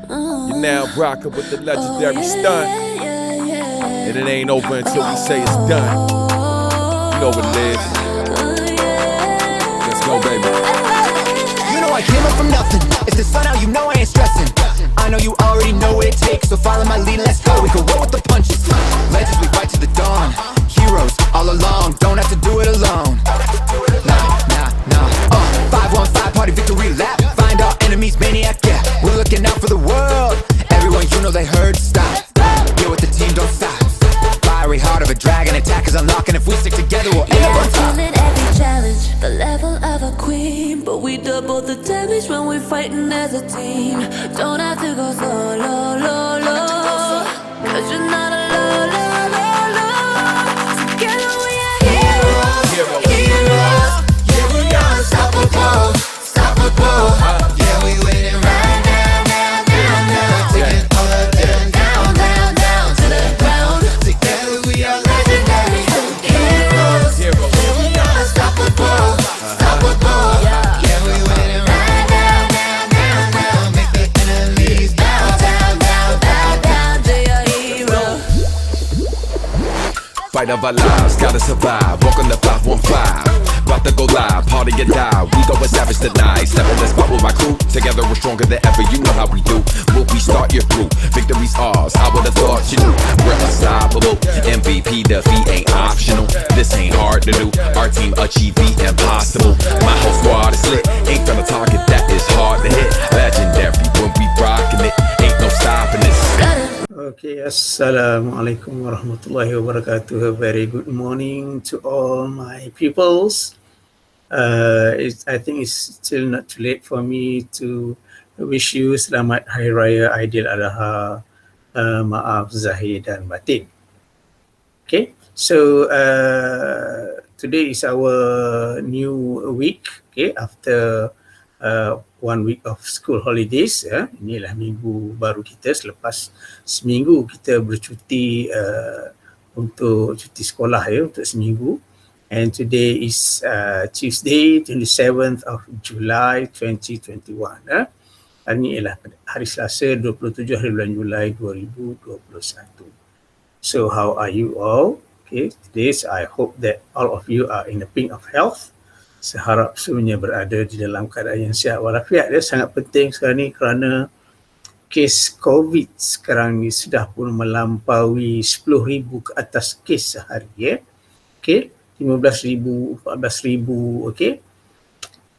You're now rocking with the legendary stunt. And it ain't over until we say it's done. You know what it is. Let's go, baby. You know I came up from nothing. It's the sun out, you know I ain't stressing. I know you already know what it takes, so follow my lead, let's go. We can roll with the punches. Legends, we fight to the dawn. Heroes all along, don't have to do it alone. Nah. 515 party victory lap. Find our enemies, maniac, yeah. We're looking out for the world. Everyone you know they heard, stop. Get with the team, don't stop. Fiery heart of a dragon, attack is unlocking. If we stick together, we'll end up on top. Every challenge, the level of a queen, but we double the damage when we're fighting as a team. Don't have to go solo, cause you're not alone. Together we are heroes. Yeah, we are unstoppable. Yeah, we winning right now. Taking all of them down To the ground. Together we are legendary heroes. Yeah, we are unstoppable. Yeah, we winning right now. Make the enemies bow down. They are heroes. Fight of our lives, gotta survive. Walk on the 515. About to go live, party or die. We going savage tonight. Step in the spot with my crew. Together we're stronger than ever. You know how we do. We'll restart your crew. Victory's ours. I would've thought you knew. We're unstoppable. MVP defeat ain't optional. This ain't hard to do. Our team achieve the impossible. My whole squad is lit. Ain't gonna target that is hard to hit. Legendary when we rockin' it. Ain't no stopping this. Okay, Assalamualaikum warahmatullahi wabarakatuh. A very good morning to all my peoples. I think it's still not too late for me to wish you Selamat Hari Raya Aidil Adha, maaf Zahir dan batin. Okay, so today is our new week. Okay, after 1 week of school holidays, inilah minggu baru kita selepas seminggu kita bercuti untuk cuti sekolah untuk seminggu. And today is Tuesday 27th of July 2021. Hari ini ialah hari Selasa 27 hari bulan Julai 2021. So how are you all? Okay, today I hope that all of you are in the pink of health. Saya harap semuanya berada di dalam keadaan yang sihat walafiat. Dia sangat penting sekarang ni kerana kes COVID sekarang ni sudah pun melampaui 10,000 ke atas kes sehari. Okay, 15,000, 14,000. Okay,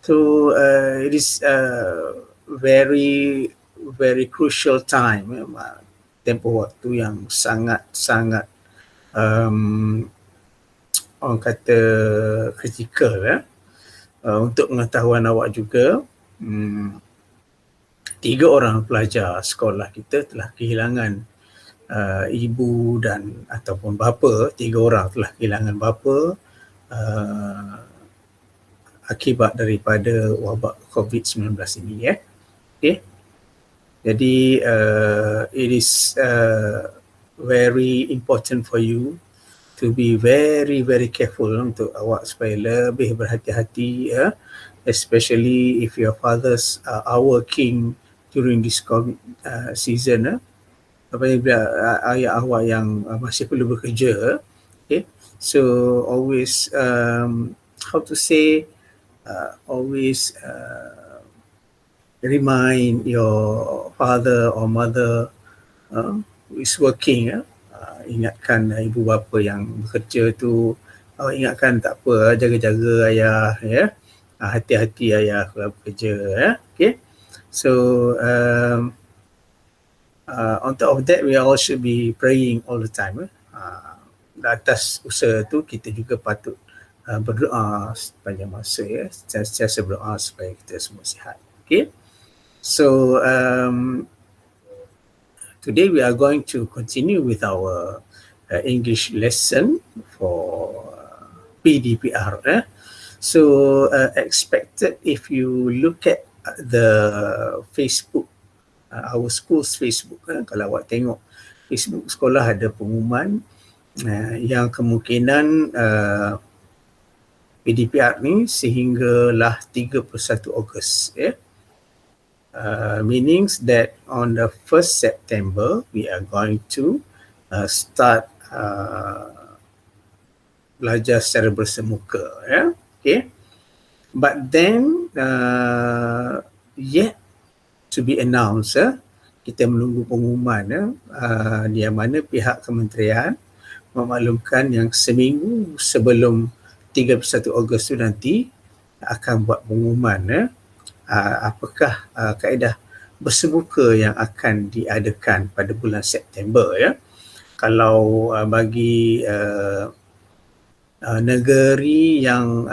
so it is very crucial time. Tempoh waktu yang sangat orang kata kritikal. Untuk pengetahuan awak juga, 3 orang pelajar sekolah kita telah kehilangan ibu dan ataupun bapa. 3 orang telah kehilangan bapa akibat daripada wabak COVID-19 ini. Okay. Jadi it is very important for you to be very careful untuk awak supaya lebih berhati-hati, especially if your fathers are working during this COVID season. Apabila ayah awak yang masih perlu bekerja, okay, so always how to say, always remind your father or mother who is working. Ingatkan ibu bapa yang bekerja tu, ingatkan tak apa, jaga-jaga ayah, hati-hati ayah kalau bekerja. Okay, so on top of that, we all should be praying all the time. Atas usaha tu kita juga patut berdoa sepanjang masa, sentiasa berdoa supaya kita semua sihat. Okay, so today we are going to continue with our English lesson for PDPR. So expected, if you look at the Facebook, our school's Facebook, kalau awak tengok Facebook sekolah ada pengumuman yang kemungkinan PDPR ni sehinggalah 31 Ogos. meanings that on the 1st September we are going to start belajar secara bersemuka, ya. Okay, but then yet to be announced, kita menunggu pengumuman di mana pihak kementerian memaklumkan yang seminggu sebelum 31 Ogos tu nanti akan buat pengumuman apakah kaedah bersemuka yang akan diadakan pada bulan September, ya. Kalau bagi negeri yang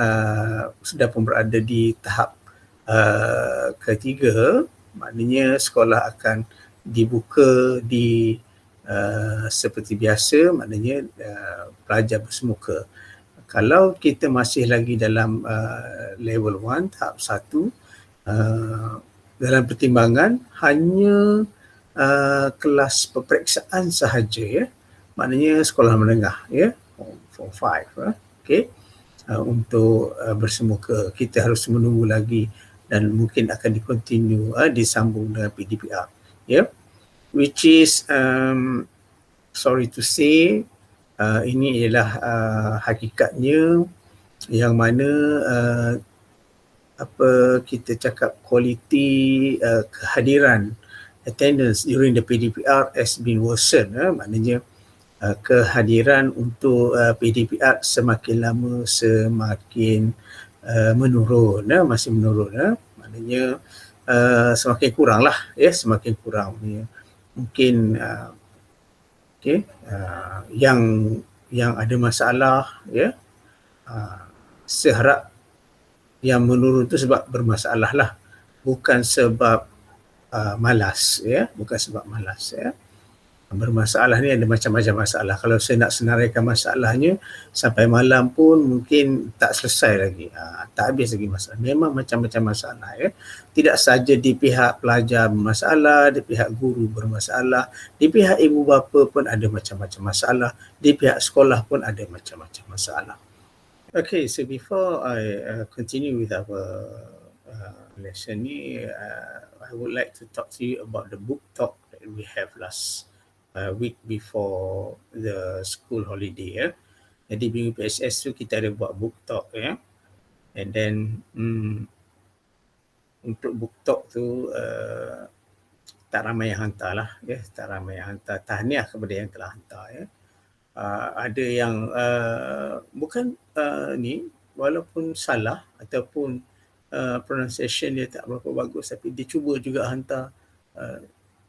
sudah pun berada di tahap ketiga, maknanya sekolah akan dibuka di seperti biasa, maknanya pelajar bersemuka. Kalau kita masih lagi dalam level 1, tahap 1, dalam pertimbangan hanya kelas peperiksaan sahaja, ya. Maknanya sekolah menengah, ya, form 5, okay, untuk bersemuka. Kita harus menunggu lagi dan mungkin akan disambung dengan PDPR, ya. Which is sorry to say, ini ialah hakikatnya, yang mana kita cakap kualiti kehadiran attendance during the PDPR has been worsened, maknanya kehadiran untuk PDPR semakin lama semakin menurun, masih menurun, maknanya semakin kurang lah, ya, semakin kurang. Mungkin okay, yang ada masalah, ya, seharap yang menurun tu sebab bermasalah lah, bukan sebab malas, ya, bukan sebab malas, ya. Bermasalah ni ada macam-macam masalah. Kalau saya nak senaraikan masalahnya sampai malam pun mungkin tak selesai lagi, tak habis lagi masalah. Memang macam-macam masalah, ya. Tidak saja di pihak pelajar bermasalah, di pihak guru bermasalah, di pihak ibu bapa pun ada macam-macam masalah, di pihak sekolah pun ada macam-macam masalah. Okay, so before I continue with our lesson ni, I would like to talk to you about the book talk that we have last week before the school holiday, ya. Jadi minggu PSS tu kita ada buat book talk, ya. And then untuk book talk tu tak ramai yang hantar lah, ya. Tak ramai yang hantar. Tahniah kepada yang telah hantar, ya. Ada yang bukan ni, walaupun salah ataupun pronunciation dia tak berapa bagus, tapi dia cuba juga hantar.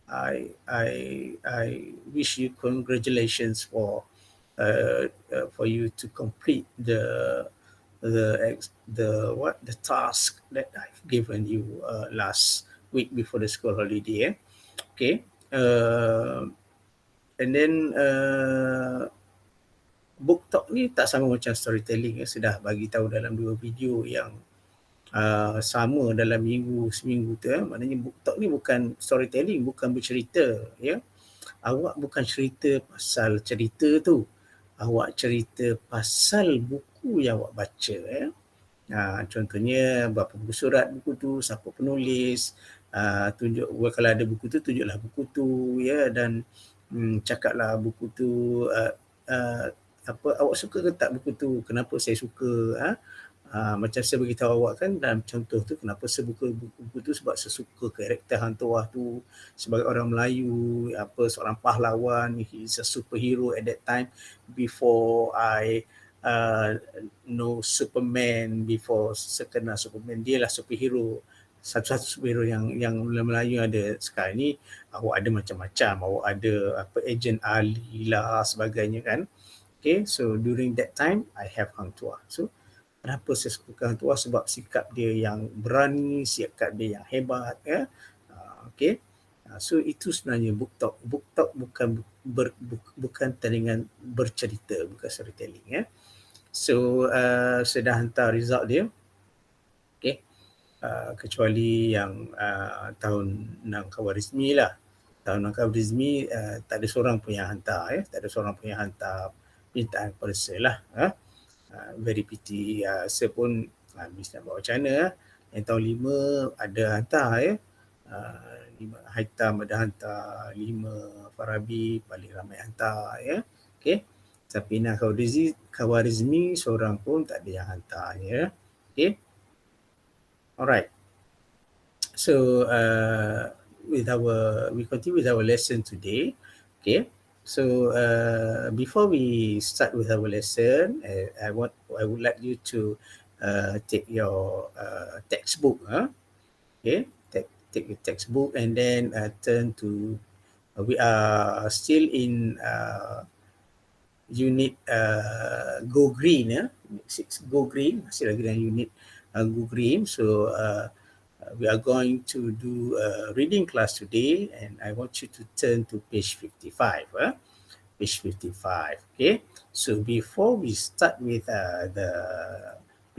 I wish you congratulations for you to complete the task that I've given you last week before the school holiday, okay. And then book talk ni tak sama macam storytelling, ya. Sudah bagi tahu dalam 2 video yang sama dalam seminggu tu, maknanya book talk ni bukan storytelling, bukan bercerita, ya. Awak bukan cerita pasal cerita tu, awak cerita pasal buku yang awak baca, ya. Contohnya berapa buku surat buku tu, siapa penulis, tunjuk, kalau ada buku tu tunjuklah buku tu, ya, dan cakaplah buku tu awak suka ke tak buku tu, kenapa saya suka, macam saya beritahu awak kan dalam contoh tu, kenapa saya buka buku tu sebab saya suka karakter hantuah tu sebagai orang Melayu, seorang pahlawan, he is a superhero at that time before I know Superman, before saya kenal Superman, dia lah superhero, satu-satu superhero yang Melayu ada. Sekarang ni awak ada macam-macam, awak ada Agent Ali lah sebagainya, kan. Okay, so during that time I have Hang Tuah. So kenapa saya suka Hang Tuah? Sebab sikap dia yang berani, sikap dia yang hebat, ya. Okay, so itu sebenarnya book talk. Book talk bukan tandingan bercerita, bukan storytelling, ya. So saya dah hantar result dia, okay. Kecuali yang tahun Nangkawarizmi lah. Tahun Nangkawarizmi tak ada seorang pun yang hantar, ya. Tak ada seorang pun yang hantar permintaan kepada saya lah. Very pity. Saya pun miss nak buat macam mana. Yang tahun 5 ada hantar, ya. Haitam ada hantar 5, Farabi paling ramai hantar ya. Okey. Safina Khawarizmi seorang pun tak ada yang hantar ya. Okey. Alright. So we continue with our lesson today. Okay. So before we start with our lesson, I would like you to take your textbook. Okay. Take your textbook and then turn to. We are still in unit Go Green. Unit 6 Go Green. Masih lagi dalam unit Go Green. So we are going to do a reading class today, and I want you to turn to page 55. Page 55. Okay. So before we start with the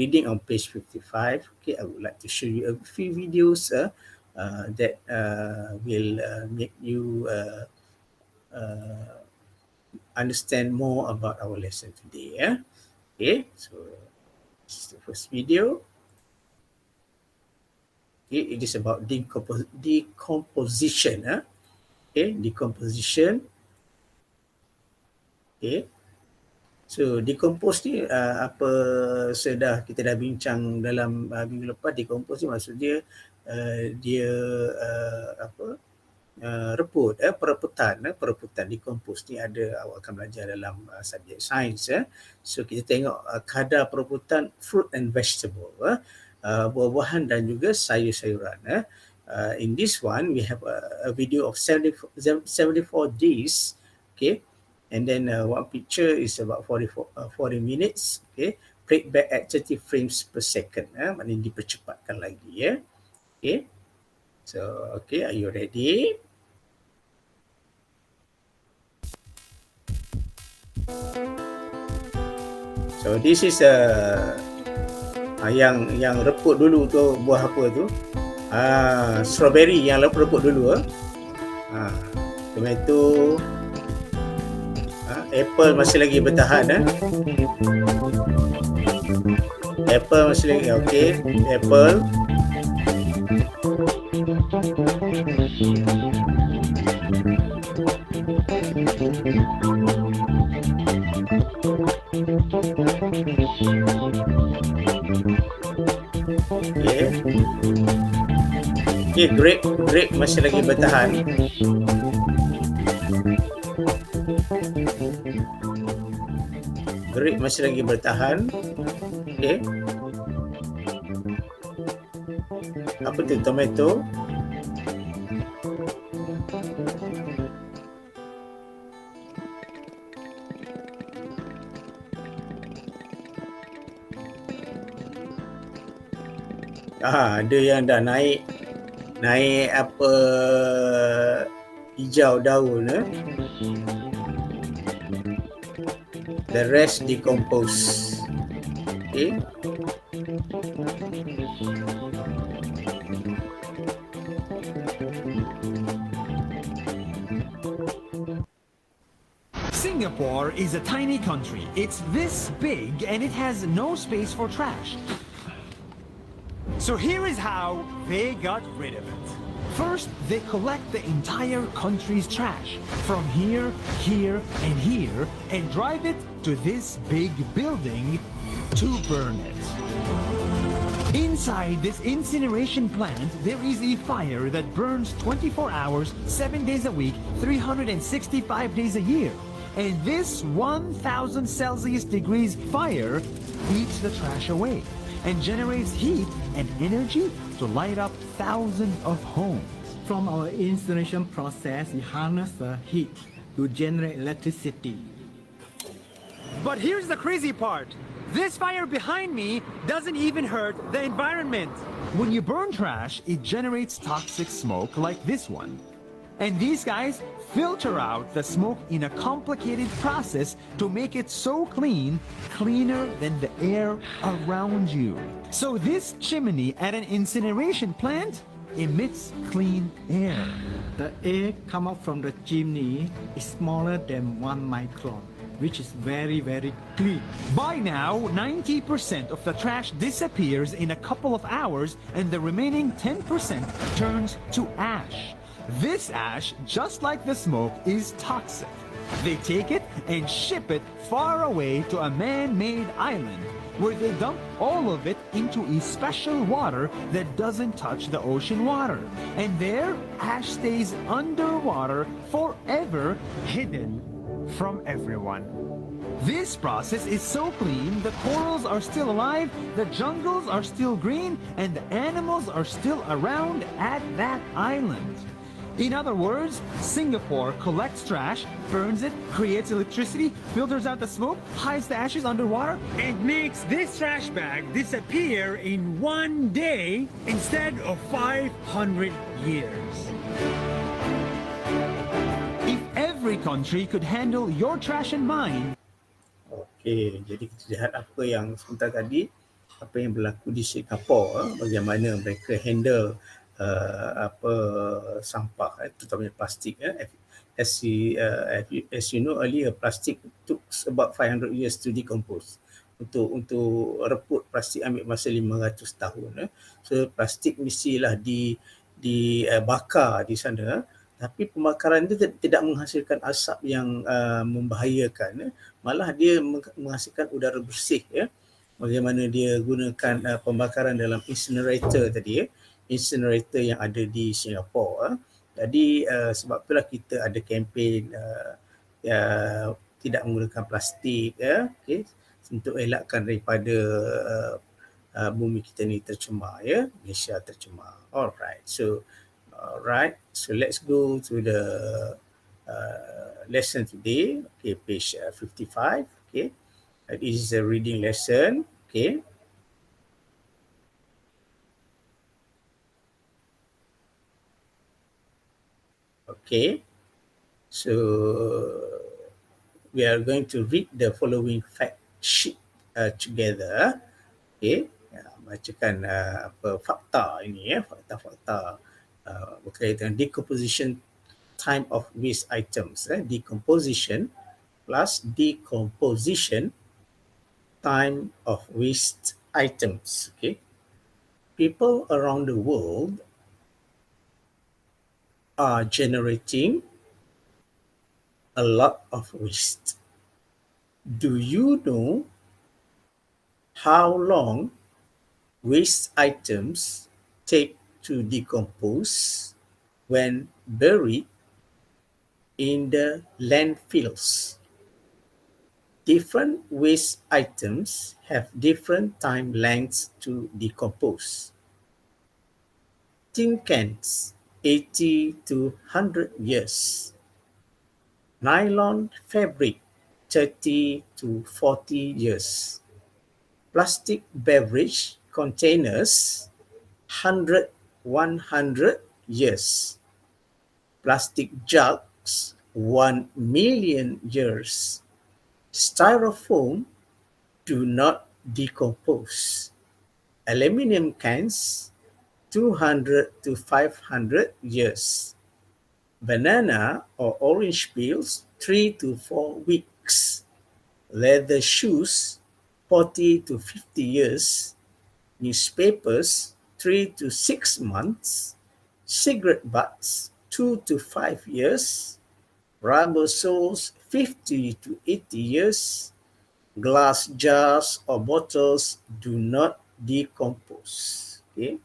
reading on page 55, okay, I would like to show you a few videos that will make you understand more about our lesson today. Okay. So this is the first video. Okay, it is about decomposition. Okay, decomposition. Okay. So decompose ni apa kita dah bincang dalam minggu lepas. Decompose ni maksud dia dia reput, pereputan. Decompose ni ada, awak akan belajar dalam subjek sains. So kita tengok kadar pereputan fruit and vegetable, buah-buahan dan juga sayur-sayuran. In this one we have a video of 74 days. Okay. And then one picture is about 40 minutes. Okay. Played back at 30 frames per second. Maknanya dipercepatkan lagi. Okay. So, okay, are you ready? So, this is yang reput dulu tu, buah apa tu? Strawberry yang reput dulu. Tomato. Apple masih lagi bertahan. Apple masih lagi, okey. Apple. Okey, grape masih lagi bertahan. Grape masih lagi bertahan. Okey. Apa tu? Tomato. Ada yang dah naik apa hijau daun. The rest decompose. Okay. Singapore is a tiny country. It's this big and it has no space for trash. So here is how they got rid of it. First, they collect the entire country's trash from here, here, and here and drive it to this big building to burn it. Inside this incineration plant, there is a fire that burns 24 hours, 7 days a week, 365 days a year. And this 1000 Celsius degrees fire heats the trash away and generates heat and energy to light up thousands of homes. From our incineration process, we harness the heat to generate electricity. But here's the crazy part. This fire behind me doesn't even hurt the environment. When you burn trash, it generates toxic smoke like this one. And these guys filter out the smoke in a complicated process to make it so clean, cleaner than the air around you. So this chimney at an incineration plant emits clean air. The air come out from the chimney is smaller than 1 micron. which is very, very clean. By now, 90% of the trash disappears in a couple of hours and the remaining 10% turns to ash. This ash, just like the smoke, is toxic. They take it and ship it far away to a man-made island where they dump all of it into a special water that doesn't touch the ocean water. And there, ash stays underwater forever, hidden from everyone. This process is so clean, the corals are still alive, the jungles are still green, and the animals are still around at that island. In other words, Singapore collects trash, burns it, creates electricity, filters out the smoke, hides the ashes underwater, and makes this trash bag disappear in one day instead of 500 years. If every country could handle your trash and mine, Okey, jadi kita lihat apa yang sebentar tadi, apa yang berlaku di Singapura, bagaimana mereka handle sampah, terutamanya plastik. As you know earlier, plastic took about 500 years to decompose. Untuk reput plastik ambil masa 500 tahun. So plastik mestilah dibakar di sana, tapi pembakaran itu tidak menghasilkan asap yang membahayakan. Malah dia menghasilkan udara bersih. Bagaimana dia gunakan pembakaran dalam incinerator tadi, incinerator yang ada di Singapura. Jadi sebab itulah kita ada kempen tidak menggunakan plastik, okay, untuk elakkan daripada bumi kita ni tercemar, Malaysia tercemar. Alright, so let's go to the lesson today. Okay, page 55. Okay, this is a reading lesson. Okay. Okay, so we are going to read the following fact sheet together. Okay, bacakan fakta ini, fakta-fakta berkaitan decomposition time of waste items. Decomposition plus decomposition time of waste items. Okay, people around the world are generating a lot of waste. Do you know how long waste items take to decompose when buried in the landfills? Different waste items have different time lengths to decompose. Tin cans, 80 to 100 years. Nylon fabric, 30 to 40 years. Plastic beverage containers, 100 years. Plastic jugs, 1 million years. Styrofoam do not decompose. Aluminum cans, 200 to 500 years. Banana or orange peels, 3 to 4 weeks. Leather shoes, 40 to 50 years. Newspapers, 3 to 6 months. Cigarette butts, 2 to 5 years. Rubber soles, 50 to 80 years. Glass jars or bottles do not decompose. Okay.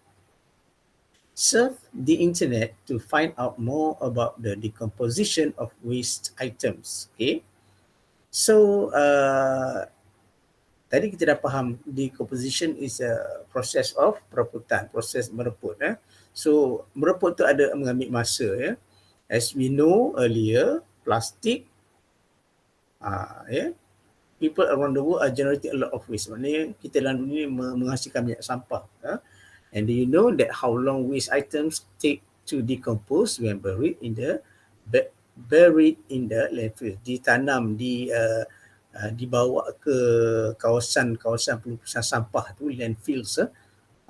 Surf the internet to find out more about the decomposition of waste items. Okay. So, tadi kita dah faham decomposition is a process of pereputan, proses mereput. So, mereput tu ada mengambil masa. As we know earlier, plastic, people around the world are generating a lot of waste. Maknanya kita dalam dunia menghasilkan banyak sampah. And do you know that how long waste items take to decompose when buried in the landfill? Ditanam, dibawa ke kawasan pelupusan sampah tu, landfills.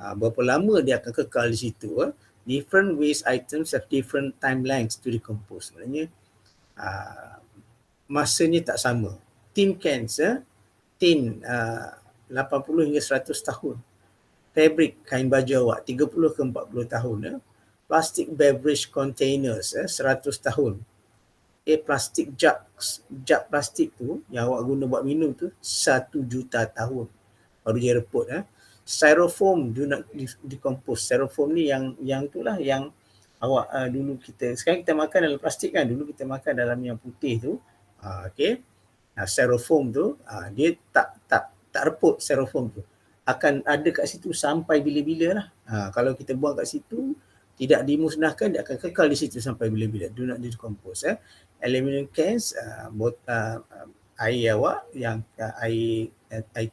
Berapa lama dia akan kekal di situ? Different waste items have different time lengths to decompose. Maknanya masanya tak sama. tin cans, tin 80 hingga 100 tahun. Fabric, kain baju awak 30 ke 40 tahun. Plastic beverage containers 100 tahun. Plastic jugs, jug plastik tu yang awak guna buat minum tu 1 juta tahun baru dia reput. Styrofoam do not decompose. Styrofoam ni yang tu lah yang awak dulu sekarang kita makan dalam plastik kan, dulu kita makan dalam yang putih tu. Okey. Styrofoam tu dia tak reput. Styrofoam tu akan ada kat situ sampai bila-bila lah. Kalau kita buang kat situ tidak dimusnahkan, dia akan kekal di situ sampai bila-bila. Do not decompose. Aluminium cans, air awak yang air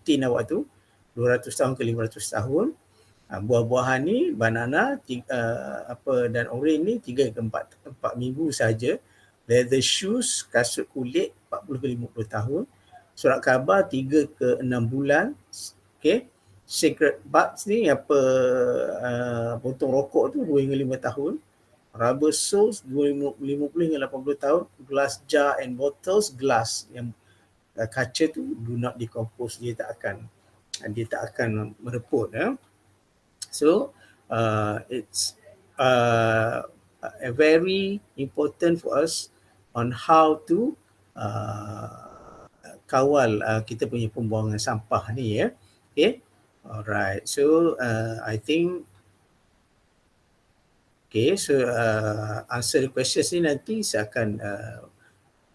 tin awak tu 200 tahun ke 500 tahun. Buah-buahan ni banana dan orange ni 3 ke 4 minggu saja. Leather shoes, kasut kulit 40 ke 50 tahun. Surat khabar 3 ke 6 bulan. Okey. Cigarette butts ni potong rokok tu 2 hingga 5 tahun. Rubber soles 50 hingga 80 tahun. Glass jar and bottles, glass yang kaca tu do not decompose, dia tak akan mereput. So it's a very important for us on how to kawal kita punya pembuangan sampah ni ya. Okay. Alright. So I think answer the questions ni nanti saya akan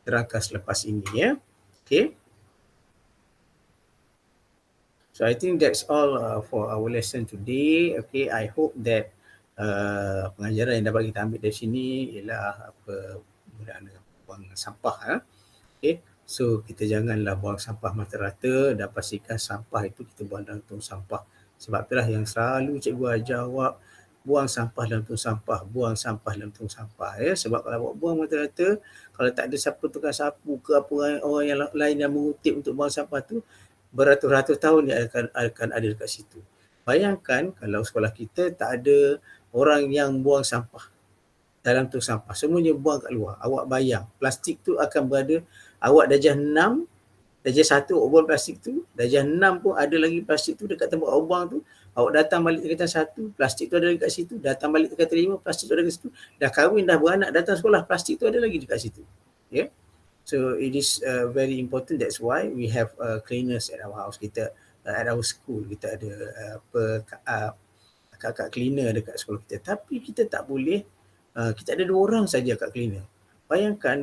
terangkan selepas ini ya. Okay. So I think that's all for our lesson today. Okay, I hope that pengajaran yang dapat kita ambil dari sini ialah penggunaan buang sampah. Okay, so kita janganlah buang sampah mata rata dan pastikan sampah itu kita buang dalam tong sampah. Sebab itulah yang selalu cikgu ajar awak, buang sampah dalam tong sampah, buang sampah dalam tong sampah ya. Sebab kalau awak buang mata rata, kalau tak ada siapa tukang sapu ke apa orang yang lain yang mengutip untuk buang sampah tu, beratus-ratus tahun dia akan ada dekat situ. Bayangkan kalau sekolah kita tak ada orang yang buang sampah dalam tong sampah, semuanya buang kat luar. Awak bayang, plastik tu akan berada, awak darjah 6, darjah 1 awak buang plastik tu, darjah 6 pun ada lagi plastik tu dekat tempat awak buang tu. Awak datang balik ke tingkatan 1, plastik tu ada dekat situ. Datang balik ke tingkatan 5, plastik tu ada dekat situ. Dah kahwin, dah beranak, datang sekolah, plastik tu ada lagi dekat situ. Ya. Yeah? So it is very important. That's why we have cleaners at our house. Kita at our school kita ada kakak cleaner dekat sekolah kita. Tapi kita tak boleh, kita ada 2 orang saja kakak cleaner. Bayangkan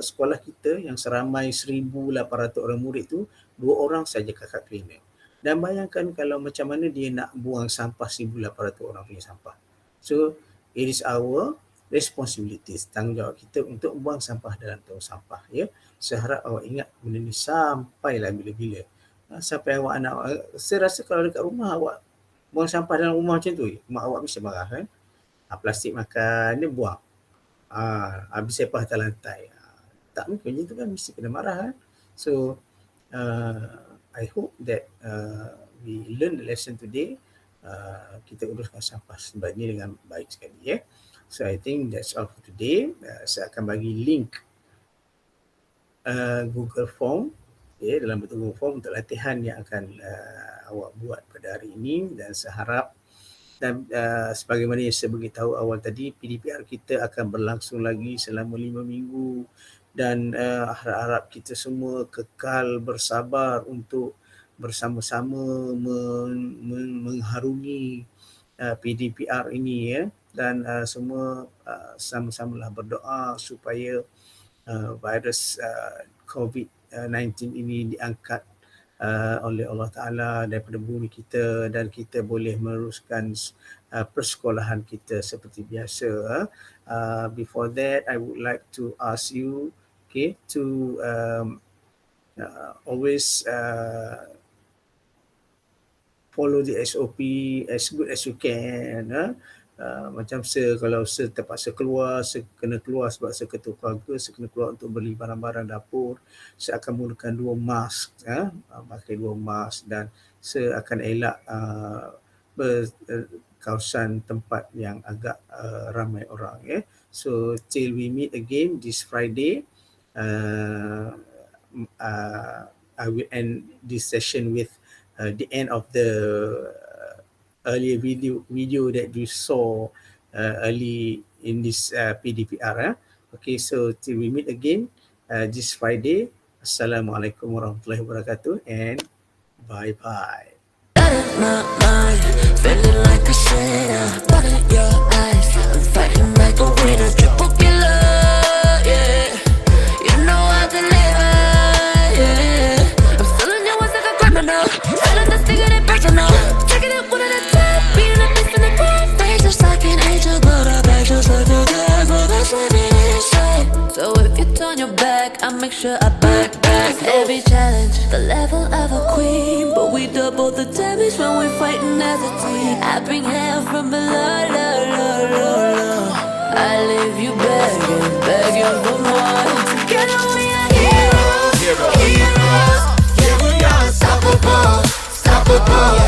sekolah kita yang seramai 1,800 orang murid tu, 2 orang saja kakak cleaner. Dan bayangkan kalau macam mana dia nak buang sampah 1,800 orang punya sampah. So it is our responsibilities, tanggungjawab kita untuk buang sampah dalam tong sampah ya. Saya harap awak ingat benda ni sampailah bila-bila. Sampai awak anak, saya rasa kalau dekat rumah awak buang sampah dalam rumah macam tu, mak awak mesti marah kan. Plastik makan dia buang. Habis sepah atas lantai. Tak mungkin macam tu kan, mesti kena marah kan. So I hope that we learn the lesson today. Kita uruskan sampah sebenarnya dengan baik sekali ya. So I think that's all for today. Saya akan bagi link Google Form dalam bentuk Google Form untuk latihan yang akan awak buat pada hari ini. Dan saya harap dan sebagaimana yang saya beritahu awal tadi, PDPR kita akan berlangsung lagi selama 5 minggu dan harap kita semua kekal bersabar untuk bersama-sama mengharungi PDPR ini ya. Dan semua sama-samalah berdoa supaya virus COVID-19 ini diangkat oleh Allah Ta'ala daripada bumi kita dan kita boleh meneruskan persekolahan kita seperti biasa. Before that, I would like to ask you to always follow the SOP as good as you can. Macam kalau saya terpaksa keluar, saya kena keluar sebab saya ketua keluarga, saya kena keluar untuk beli barang-barang dapur, saya akan menggunakan 2 mask, pakai 2 mask dan saya akan elak kawasan tempat yang agak ramai orang. So till we meet again this Friday, I will end this session with the end of the earlier video that you saw early in this PDPR. Okay, so till we meet again this Friday. Assalamualaikum warahmatullahi wabarakatuh, and bye bye. My mind, feeling like a sinner. Look at your eyes, I'm fighting like a winner. Triple killer, yeah. You know I deliver, yeah. I'm selling your words like a criminal. Selling this thing and it personal. Taking it one at a time, being a beast in the ground. Face just like an angel, but I beg just like the devil that's living inside. So if you turn your back, I make sure I back every challenge. The level of a queen, but we double the damage when we're fighting as a team. I bring hell from below, low, low, low, low. I leave you begging for more. Together we are heroes, heroes. Yeah, we are unstoppable, unstoppable.